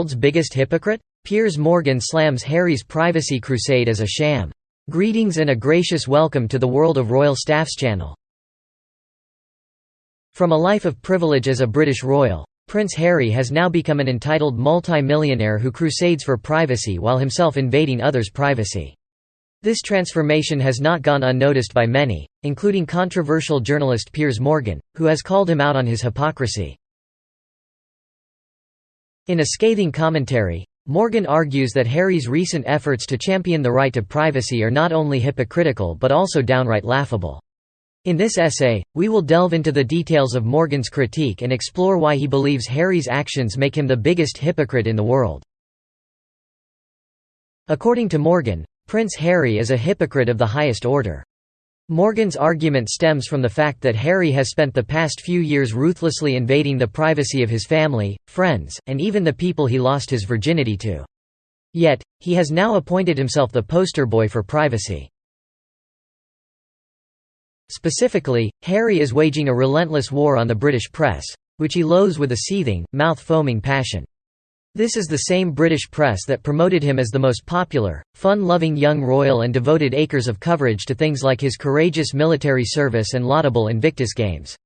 world's biggest hypocrite? Piers Morgan slams Harry's privacy crusade as a sham. Greetings and a gracious welcome to the World of Royal Staffs channel. From a life of privilege as a British royal, Prince Harry has now become an entitled multi-millionaire who crusades for privacy while himself invading others' privacy. This transformation has not gone unnoticed by many, including controversial journalist Piers Morgan, who has called him out on his hypocrisy. In a scathing commentary, Morgan argues that Harry's recent efforts to champion the right to privacy are not only hypocritical but also downright laughable. In this essay, we will delve into the details of Morgan's critique and explore why he believes Harry's actions make him the biggest hypocrite in the world. According to Morgan, Prince Harry is a hypocrite of the highest order. Morgan's argument stems from the fact that Harry has spent the past few years ruthlessly invading the privacy of his family, friends, and even the people he lost his virginity to. Yet, he has now appointed himself the poster boy for privacy. Specifically, Harry is waging a relentless war on the British press, which he loathes with a seething, mouth-foaming passion. This is the same British press that promoted him as the most popular, fun-loving young royal and devoted acres of coverage to things like his courageous military service and laudable Invictus Games.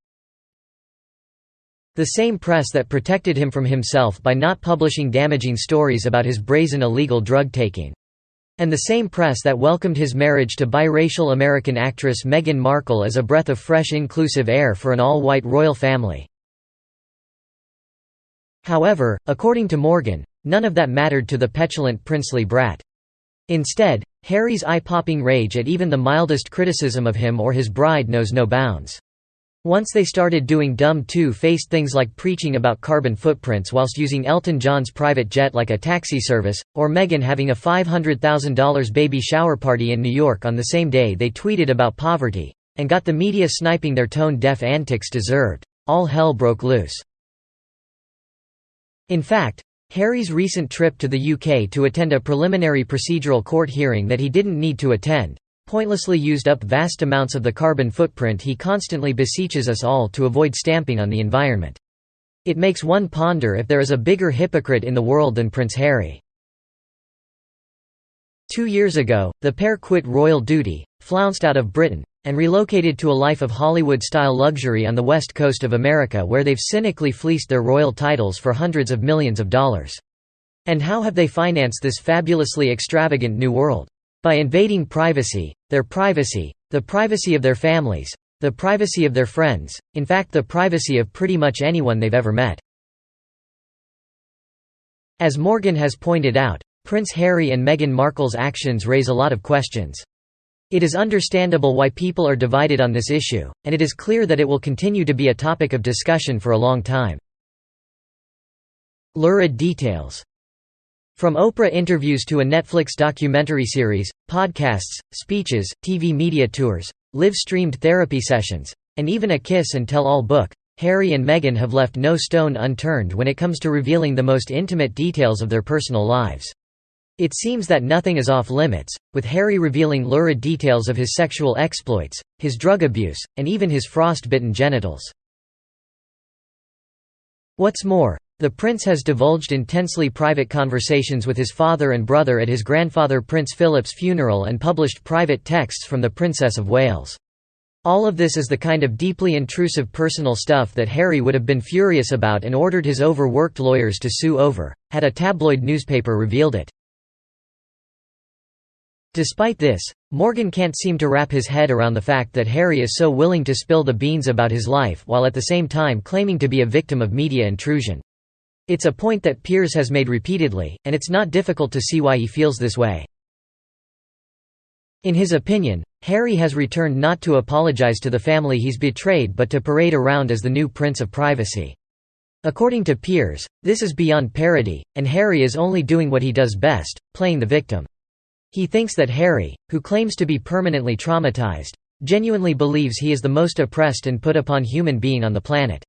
The same press that protected him from himself by not publishing damaging stories about his brazen illegal drug-taking. And the same press that welcomed his marriage to biracial American actress Meghan Markle as a breath of fresh inclusive air for an all-white royal family. However, according to Morgan, none of that mattered to the petulant princely brat. Instead, Harry's eye-popping rage at even the mildest criticism of him or his bride knows no bounds. Once they started doing dumb two-faced things like preaching about carbon footprints whilst using Elton John's private jet like a taxi service, or Meghan having a $500,000 baby shower party in New York on the same day they tweeted about poverty, and got the media sniping their tone-deaf antics deserved, all hell broke loose. In fact, Harry's recent trip to the UK to attend a preliminary procedural court hearing that he didn't need to attend, pointlessly used up vast amounts of the carbon footprint he constantly beseeches us all to avoid stamping on the environment. It makes one ponder if there is a bigger hypocrite in the world than Prince Harry. 2 years ago, the pair quit royal duty, flounced out of Britain, and relocated to a life of Hollywood-style luxury on the west coast of America where they've cynically fleeced their royal titles for hundreds of millions of dollars. And how have they financed this fabulously extravagant new world? By invading privacy, their privacy, the privacy of their families, the privacy of their friends, in fact the privacy of pretty much anyone they've ever met. As Morgan has pointed out, Prince Harry and Meghan Markle's actions raise a lot of questions. It is understandable why people are divided on this issue, and it is clear that it will continue to be a topic of discussion for a long time. Lurid details. From Oprah interviews to a Netflix documentary series, podcasts, speeches, TV media tours, live-streamed therapy sessions, and even a kiss and tell-all book, Harry and Meghan have left no stone unturned when it comes to revealing the most intimate details of their personal lives. It seems that nothing is off-limits, with Harry revealing lurid details of his sexual exploits, his drug abuse, and even his frost-bitten genitals. What's more, the prince has divulged intensely private conversations with his father and brother at his grandfather Prince Philip's funeral and published private texts from the Princess of Wales. All of this is the kind of deeply intrusive personal stuff that Harry would have been furious about and ordered his overworked lawyers to sue over, had a tabloid newspaper revealed it. Despite this, Morgan can't seem to wrap his head around the fact that Harry is so willing to spill the beans about his life while at the same time claiming to be a victim of media intrusion. It's a point that Piers has made repeatedly, and it's not difficult to see why he feels this way. In his opinion, Harry has returned not to apologize to the family he's betrayed but to parade around as the new Prince of Privacy. According to Piers, this is beyond parody, and Harry is only doing what he does best, playing the victim. He thinks that Harry, who claims to be permanently traumatized, genuinely believes he is the most oppressed and put upon human being on the planet.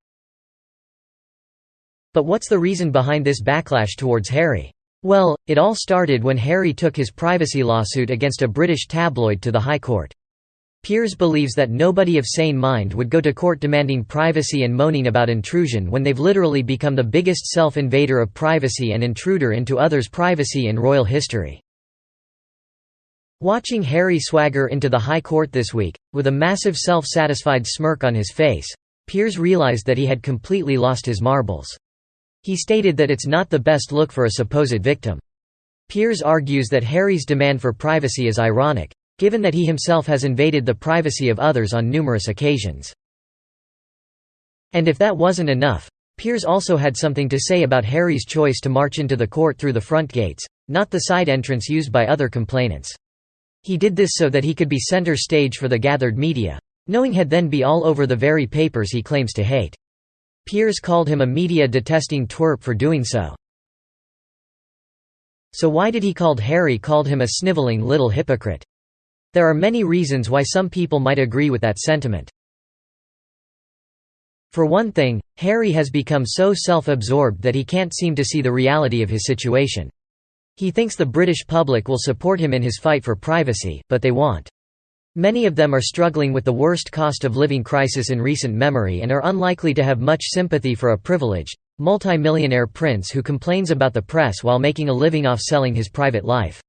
But what's the reason behind this backlash towards Harry? Well, it all started when Harry took his privacy lawsuit against a British tabloid to the High Court. Piers believes that nobody of sane mind would go to court demanding privacy and moaning about intrusion when they've literally become the biggest self-invader of privacy and intruder into others' privacy in royal history. Watching Harry swagger into the High Court this week, with a massive self-satisfied smirk on his face, Piers realized that he had completely lost his marbles. He stated that it's not the best look for a supposed victim. Piers argues that Harry's demand for privacy is ironic, given that he himself has invaded the privacy of others on numerous occasions. And if that wasn't enough, Piers also had something to say about Harry's choice to march into the court through the front gates, not the side entrance used by other complainants. He did this so that he could be center stage for the gathered media, knowing he'd then be all over the very papers he claims to hate. Piers called him a media-detesting twerp for doing so. So why did he called him a sniveling little hypocrite? There are many reasons why some people might agree with that sentiment. For one thing, Harry has become so self-absorbed that he can't seem to see the reality of his situation. He thinks the British public will support him in his fight for privacy, but they won't. Many of them are struggling with the worst cost of living crisis in recent memory and are unlikely to have much sympathy for a privileged, multi-millionaire prince who complains about the press while making a living off selling his private life.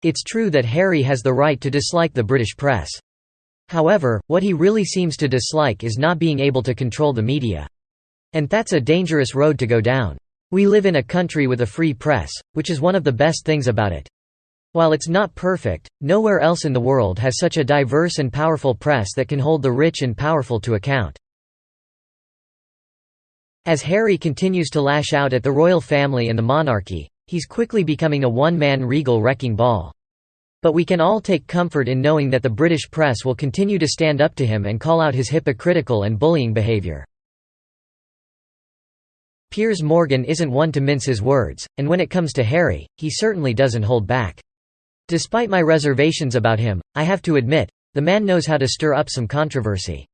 It's true that Harry has the right to dislike the British press. However, what he really seems to dislike is not being able to control the media. And that's a dangerous road to go down. We live in a country with a free press, which is one of the best things about it. While it's not perfect, nowhere else in the world has such a diverse and powerful press that can hold the rich and powerful to account. As Harry continues to lash out at the royal family and the monarchy, he's quickly becoming a one-man regal wrecking ball. But we can all take comfort in knowing that the British press will continue to stand up to him and call out his hypocritical and bullying behaviour. Piers Morgan isn't one to mince his words, and when it comes to Harry, he certainly doesn't hold back. Despite my reservations about him, I have to admit, the man knows how to stir up some controversy.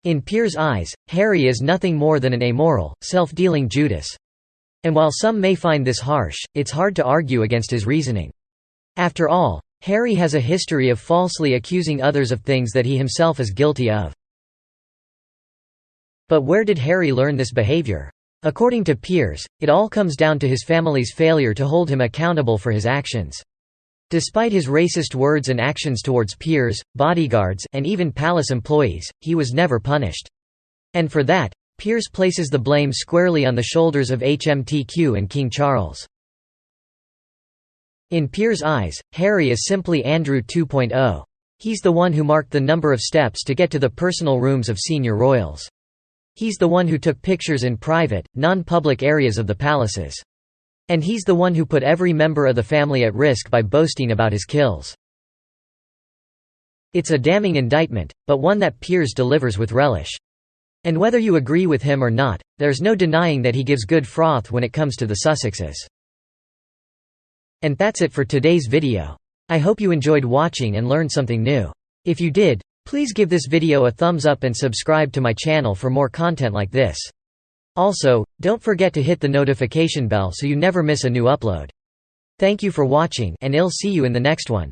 In Piers' eyes, Harry is nothing more than an amoral, self-dealing Judas. And while some may find this harsh, it's hard to argue against his reasoning. After all, Harry has a history of falsely accusing others of things that he himself is guilty of. But where did Harry learn this behavior? According to Piers, it all comes down to his family's failure to hold him accountable for his actions. Despite his racist words and actions towards peers, bodyguards, and even palace employees, he was never punished. And for that, Piers places the blame squarely on the shoulders of HMTQ and King Charles. In Piers' eyes, Harry is simply Andrew 2.0. He's the one who marked the number of steps to get to the personal rooms of senior royals. He's the one who took pictures in private, non-public areas of the palaces. And he's the one who put every member of the family at risk by boasting about his kills. It's a damning indictment, but one that Piers delivers with relish. And whether you agree with him or not, there's no denying that he gives good froth when it comes to the Sussexes. And that's it for today's video. I hope you enjoyed watching and learned something new. If you did, please give this video a thumbs up and subscribe to my channel for more content like this. Also, don't forget to hit the notification bell so you never miss a new upload. Thank you for watching, and I'll see you in the next one.